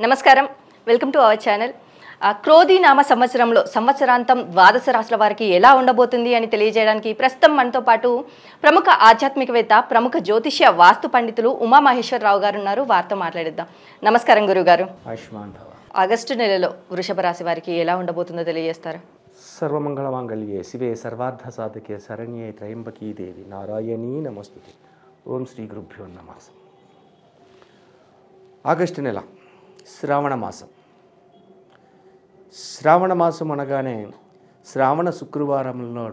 నమస్కారం, welcome to our channel. క్రోధి నామ సంవత్సరంలో సంవత్సరాంతం ద్వాదశ రాశుల వారికి ఎలా ఉండబోతుంది అని తెలియజేయడానికి ప్రస్తుతం మనతో పాటు ప్రముఖ ఆధ్యాత్మికవేత్త, ప్రముఖ జ్యోతిష్య వాస్తు పండితులు ఉమామహేశ్వరరావు గారు ఉన్నారు. వారితో మాట్లాడిద్దాం. నమస్కారం గురుగారు. ఆగస్టు నెలలో వృషభ రాశి వారికి ఎలా ఉండబోతుందో తెలియజేస్తారు. సర్వమంగళ మాంగళ్యే శివే సర్వార్థ సాధకే శరణ్యే త్రయంబకీ దేవి నారాయణీ నమస్తుతే. ఓం శ్రీ గురుభ్యో నమః. ఆగస్టు నెల శ్రావణ మాసం. శ్రావణ మాసం అనగానే శ్రావణ శుక్రవారంలో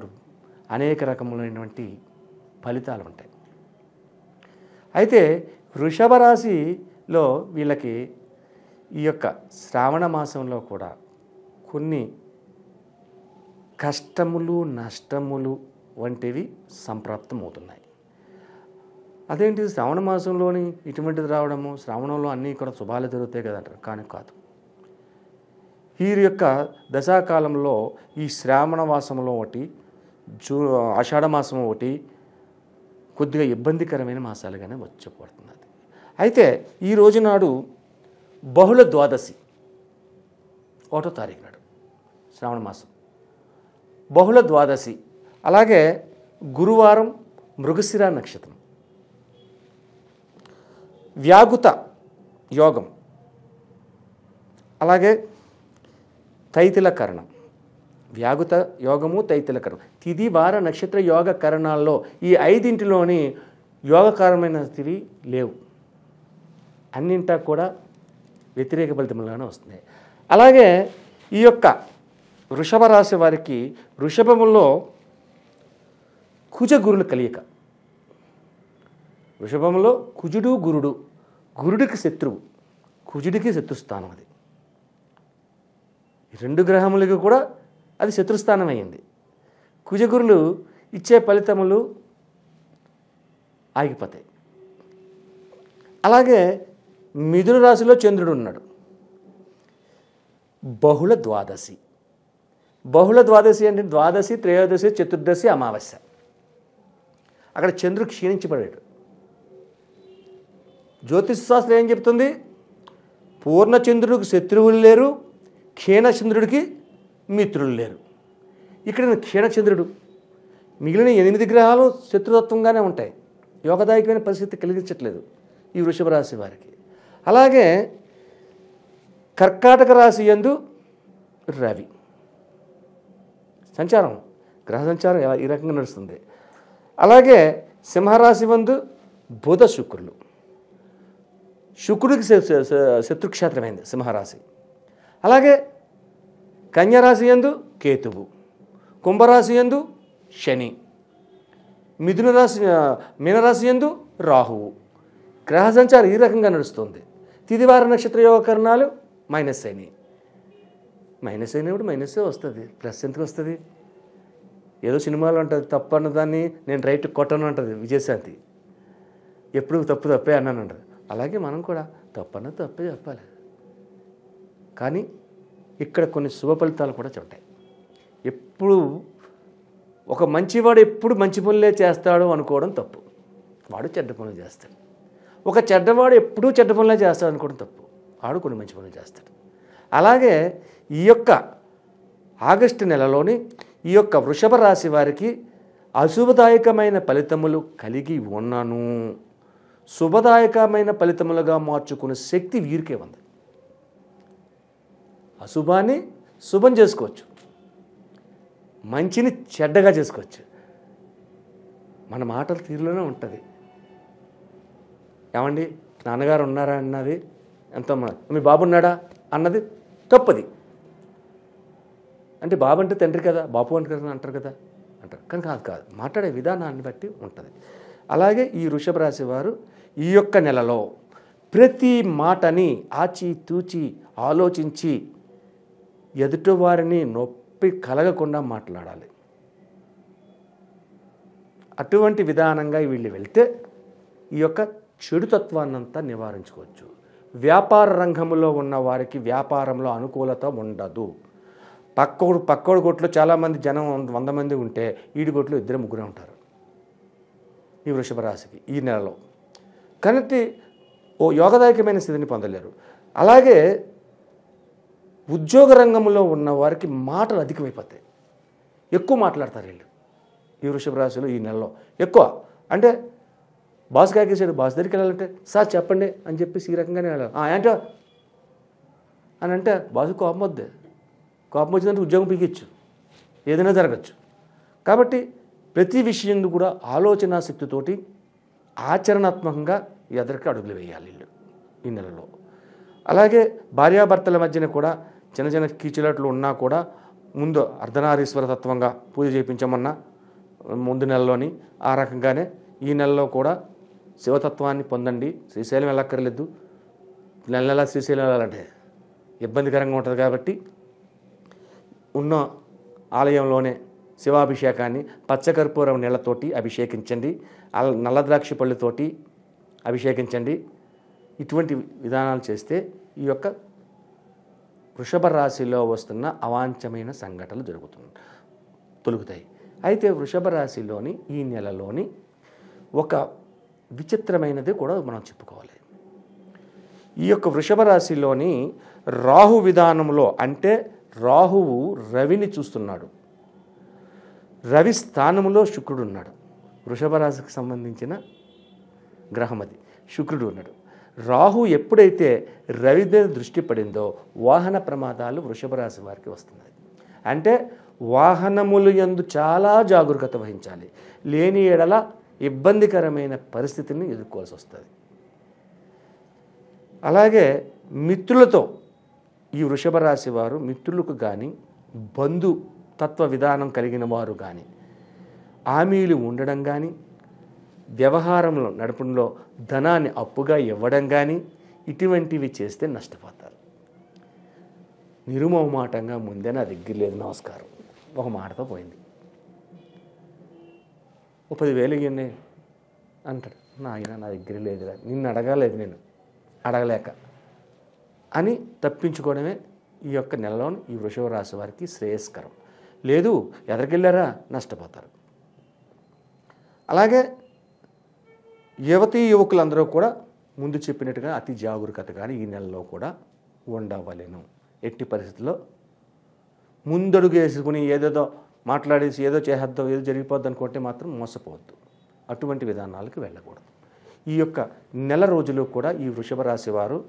అనేక రకములైనటువంటి ఫలితాలు ఉంటాయి. అయితే వృషభ రాశిలో వీళ్ళకి ఈ యొక్క శ్రావణ మాసంలో కూడా కొన్ని కష్టములు, నష్టములు వంటివి సంప్రాప్తమవుతున్నాయి. అదేంటి శ్రావణ మాసంలోని ఇటువంటిది రావడము, శ్రావణంలో అన్నీ కూడా శుభాలు జరుగుతాయి కదంటారు. కానీ కాదు. ఈ యొక్క దశాకాలంలో ఈ శ్రావణ మాసంలో ఒకటి, ఆషాఢ మాసం ఒకటి కొద్దిగా ఇబ్బందికరమైన మాసాలుగానే వచ్చేపడుతున్నది. అయితే ఈ రోజు నాడు బహుళ ద్వాదశి, 1వ తారీఖు నాడు శ్రావణ మాసం బహుళ ద్వాదశి, అలాగే గురువారం మృగశిర నక్షత్రం, వ్యాగుత యోగం, అలాగే తైతిల కరణం. వ్యాగుత యోగము, తైతిల కరణం, తిథి వార నక్షత్ర యోగ కరణాల్లో ఈ 5 యోగకరమైనవి లేవు. అన్నింటా కూడా వ్యతిరేక ఫలితములుగానే వస్తున్నాయి. అలాగే ఈ యొక్క వృషభ రాశి వారికి వృషభములో కుజ గురుల కలియక. వృషభంలో కుజుడు గురుడు, గురుడికి శత్రువు, కుజుడికి శత్రుస్థానం. అది 2 గ్రహములకి కూడా అది శత్రుస్థానం అయ్యింది. కుజగురులు ఇచ్చే ఫలితములు ఆగిపోతాయి. అలాగే మిథున రాశిలో చంద్రుడు ఉన్నాడు. బహుళ ద్వాదశి. బహుళ ద్వాదశి అంటే ద్వాదశి, త్రయోదశి, చతుర్దశి, అమావాస్య. అక్కడ చంద్రుడు క్షీణించబడాడు. జ్యోతిష్ శాస్త్రం ఏం చెప్తుంది? పూర్ణచంద్రుడికి శత్రువులు లేరు, క్షీణచంద్రుడికి మిత్రులు లేరు. ఇక్కడ క్షీణచంద్రుడు, మిగిలిన 8 గ్రహాలు శత్రుతత్వంగానే ఉంటాయి. యోగదాయకమైన పరిస్థితి కలిగించట్లేదు ఈ వృషభ రాశి వారికి. అలాగే కర్కాటక రాశి యందు రవి సంచారం, గ్రహ సంచారం ఈ రకంగా నడుస్తుంది. అలాగే సింహరాశి యందు బుధ శుక్రులు. శుక్రుడికి శత్రుక్షేత్రమైంది సింహరాశి. అలాగే కన్యరాశి యందు కేతువు, కుంభరాశి యందు శని, మీనరాశి యందు రాహువు. గ్రహ సంచారం ఈ రకంగా నడుస్తుంది. తిదివార నక్షత్ర యోగకరణాలు మైనస్ అయినాయి. మైనస్ అయినప్పుడు మైనస్సే వస్తుంది, ప్లస్ ఎందుకు వస్తుంది? ఏదో సినిమాలో ఉంటుంది, తప్పు అన్నదాన్ని నేను రైట్ కొట్టను అంటుంది విజయశాంతి. ఎప్పుడు తప్పు తప్పే అన్నాను అంటది. అలాగే మనం కూడా తప్పన్న తప్పే చెప్పాలి. కానీ ఇక్కడ కొన్ని శుభ ఫలితాలు కూడా ఉంటాయి. ఎప్పుడు ఒక మంచివాడు ఎప్పుడు మంచి పనులే చేస్తాడు అనుకోవడం తప్పు. వాడు చెడ్డ పనులు చేస్తాడు. ఒక చెడ్డవాడు ఎప్పుడూ చెడ్డ పనులే చేస్తాడు అనుకోవడం తప్పు. వాడు కొన్ని మంచి పనులు చేస్తాడు. అలాగే ఈ యొక్క ఆగస్టు నెలలోని ఈ యొక్క వృషభ రాశి వారికి అశుభదాయకమైన ఫలితములు కలిగి ఉన్నాను, శుభదాయకమైన ఫలితములుగా మార్చుకునే శక్తి వీరికే ఉంది. అశుభాన్ని శుభం చేసుకోవచ్చు, మంచిని చెడ్డగా చేసుకోవచ్చు. మన మాటల తీరులోనే ఉంటుంది. ఏమండి నాన్నగారు ఉన్నారా అన్నది ఎంతో, మీ బాబు ఉన్నాడా అన్నది తప్పది. అంటే బాబు అంటే తండ్రి కదా, బాబు అంటే కదా అంటారు కదా అంటారు. కానీ కాదు, మాట్లాడే విధానాన్ని బట్టి ఉంటుంది. అలాగే ఈ వృషభ రాశి వారు ఈ యొక్క నెలలో ప్రతి మాటని ఆచితూచి ఆలోచించి ఎదుటివారిని నొప్పి కలగకుండా మాట్లాడాలి. అటువంటి విధానంగా వీళ్ళు వెళ్తే ఈ యొక్క చెడుతత్వాన్నంతా నివారించుకోవచ్చు. వ్యాపార రంగంలో ఉన్న వారికి వ్యాపారంలో అనుకూలత ఉండదు. పక్కోడు కొట్లో చాలామంది జనం 100 మంది ఉంటే ఈడి కొట్లో 2-3 ఉంటారు ఈ వృషభ రాశికి ఈ నెలలో. కానీ ఓ యోగదాయకమైన స్థితిని పొందలేరు. అలాగే ఉద్యోగ రంగంలో ఉన్న వారికి మాటలు అధికమైపోతాయి, ఎక్కువ మాట్లాడతారు వీళ్ళు ఈ వృషభ రాశిలో ఈ నెలలో ఎక్కువ. అంటే బాస్ కాకేసాడు, బాస్ దగ్గరికి వెళ్ళాలంటే సార్ చెప్పండి అని చెప్పేసి ఈ రకంగానే వెళ్ళాలి. ఏంటో అని అంటే బాసు కోపం వద్దే, కోపం వచ్చిందంటే ఉద్యోగం పీకిచ్చు, ఏదైనా జరగచ్చు. కాబట్టి ప్రతి విషయం కూడా ఆలోచనా శక్తితోటి ఆచరణాత్మకంగా ఎదరికి అడుగులు వేయాలి వీళ్ళు ఈ నెలలో. అలాగే భార్యాభర్తల మధ్యన కూడా చిన్న చిన్న కీచులాట్లు ఉన్నా కూడా ముందు అర్ధనారీశ్వర తత్వంగా పూజ చేయించమన్నా ముందు నెలలోని ఆ రకంగానే ఈ నెలలో కూడా శివతత్వాన్ని పొందండి. శ్రీశైలం వెళ్ళక్కర్లేదు, నెల నెల శ్రీశైలం వెళ్ళాలంటే ఇబ్బందికరంగా ఉంటుంది కాబట్టి ఉన్న ఆలయంలోనే శివాభిషేకాన్ని పచ్చకర్పూరం నీళ్లతోటి అభిషేకించండి, నల్ల ద్రాక్ష పళ్ళుతోటి అభిషేకించండి. ఇటువంటి విధానాలు చేస్తే ఈ యొక్క వృషభ రాశిలో వస్తున్న అవాంఛమైన సంఘటనలు తొలుగుతాయి. అయితే వృషభ రాశిలోని ఈ నెలలోని ఒక విచిత్రమైనది కూడా మనం చెప్పుకోవాలి. ఈ యొక్క వృషభ రాశిలోని రాహు విధానంలో, అంటే రాహువు రవిని చూస్తున్నాడు, రవి స్థానంలో శుక్రుడు ఉన్నాడు. వృషభ రాశికి సంబంధించిన గ్రహం అది, శుక్రుడు ఉన్నాడు. రాహు ఎప్పుడైతే రవి మీద దృష్టి పడిందో వాహన ప్రమాదాలు వృషభ రాశి వారికి వస్తున్నాయి. అంటే వాహనములు యందు చాలా జాగరూకత వహించాలి, లేని ఎడల ఇబ్బందికరమైన పరిస్థితిని ఎదుర్కోవాల్సి వస్తుంది. అలాగే మిత్రులతో ఈ వృషభ రాశి వారు మిత్రులకు కానీ బంధు తత్వ విధానం కలిగిన వారు కానీ హామీలు ఉండడం కానీ వ్యవహారంలో నడపడంలో ధనాన్ని అప్పుగా ఇవ్వడం కానీ ఇటువంటివి చేస్తే నష్టపోతారు. నిరుమోహమాటంగా ముందే నా దగ్గర లేదు నమస్కారం, ఒక మాటతో పోయింది, 10,000 ఇవ్వండి అంటాడు. నా దగ్గర లేదురా, నిన్ను అడగలేదు, నేను అడగలేక అని తప్పించుకోవడమే ఈ యొక్క నెలలోని ఈ వృషభ రాశి వారికి శ్రేయస్కరం. లేదు ఎదరికెళ్ళారా నష్టపోతారు. అలాగే యువతీ యువకులందరూ కూడా ముందు చెప్పినట్టుగా అతి జాగరూకత కానీ ఈ నెలలో కూడా ఉండవలెను. ఎట్టి పరిస్థితుల్లో ముందడుగు వేసుకుని ఏదేదో మాట్లాడేసి ఏదో చేసేద్దాం ఏదో జరిగిపోద్ది అనుకుంటే మాత్రం మోసపోవద్దు, అటువంటి విధానాలకు వెళ్ళకూడదు. ఈ యొక్క నెల రోజులు కూడా ఈ వృషభ రాశి వారు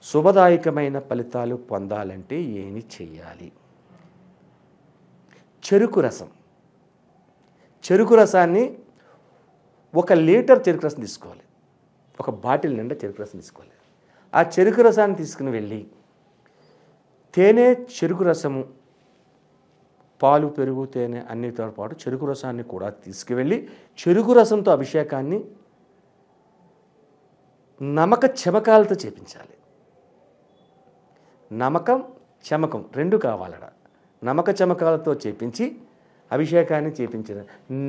శుభదాయకమైన ఫలితాలు పొందాలంటే ఏమి చెయ్యాలి? చెరుకు రసం, చెరుకు రసాన్ని 1 లీటర్ చెరుకు రసం తీసుకోవాలి, ఒక బాటిల్ నిండా చెరుకు రసం తీసుకోవాలి. ఆ చెరుకు రసాన్ని తీసుకుని వెళ్ళి తేనె, చెరుకు రసము, పాలు, పెరుగు, తేనె అన్నిటితో పాటు చెరుకు రసాన్ని కూడా తీసుకువెళ్ళి చెరుకు రసంతో అభిషేకాన్ని నమక చమకాలతో చేపించాలి. నమకం చమకం 2 కావాలడ. నమక చమకాలతో చేపించి అభిషేకాన్ని చేపించిన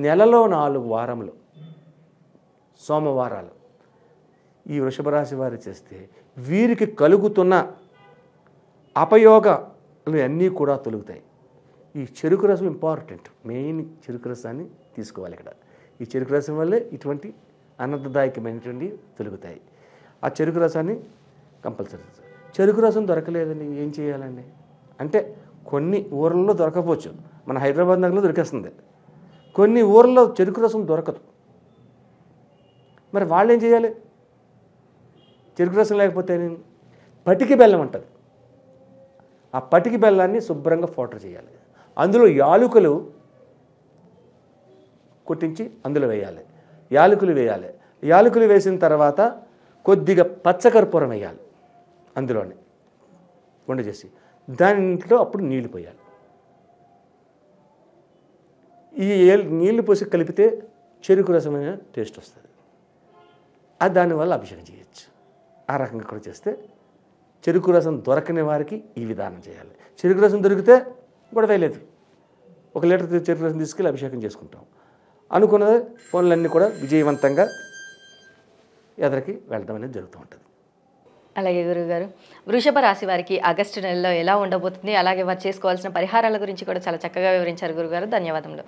నెలలో 4 వారములు సోమవారాలు ఈ వృషభ రాశి వారు చేస్తే వీరికి కలుగుతున్న అపయోగాలు అన్నీ కూడా తొలుగుతాయి. ఈ చెరుకు రసం ఇంపార్టెంట్, మెయిన్ చెరుకు రసాన్ని తీసుకోవాలి ఇక్కడ. ఈ చెరుకు రసం వల్లే ఇటువంటి అనర్థదాయకమైనటువంటి తొలుగుతాయి. ఆ చెరుకు రసాన్ని కంపల్సరీ. చెరుకు రసం దొరకలేదండి ఏం చేయాలండి అంటే కొన్ని ఊర్లలో దొరకపోవచ్చు, మన హైదరాబాద్ నగరంలో దొరికేస్తుంది, కొన్ని ఊర్లలో చెరుకు రసం దొరకదు. మరి వాళ్ళు ఏం చేయాలి? చెరుకు రసం లేకపోతే పటికి బెల్లం ఉంటుంది, ఆ పటికి బెల్లాన్ని శుభ్రంగా ఫోటర్ చేయాలి, అందులో యాలకులు కొట్టించి అందులో వేయాలి, యాలకులు వేయాలి. యాలకులు వేసిన తర్వాత కొద్దిగా పచ్చకర్పూరం వేయాలి అందులోనే వంట చేసి, దాంట్లో అప్పుడు నీళ్లు పోయాలి. ఈ నీళ్లు పోసి కలిపితే చెరుకు రసమైన టేస్ట్ వస్తుంది, అది దానివల్ల అభిషేకం చేయొచ్చు. ఆ రకంగా కూడా చేస్తే చెరుకు రసం దొరకని వారికి ఈ విధానం చేయాలి. చెరుకు రసం దొరికితే గొడవ లేదు, 1 లీటర్ చెరుకు రసం తీసుకెళ్ళి అభిషేకం చేసుకుంటాం. అనుకున్న పనులన్నీ కూడా విజయవంతంగా ఎదరికి వెళ్ళడం అనేది జరుగుతూ ఉంటుంది. అలాగే గురువుగారు, వృషభ రాశి వారికి ఆగస్టు నెలలో ఎలా ఉండబోతుంది, అలాగే వారు చేసుకోవాల్సిన పరిహారాల గురించి కూడా చాలా చక్కగా వివరించారు గురుగారు. ధన్యవాదములు.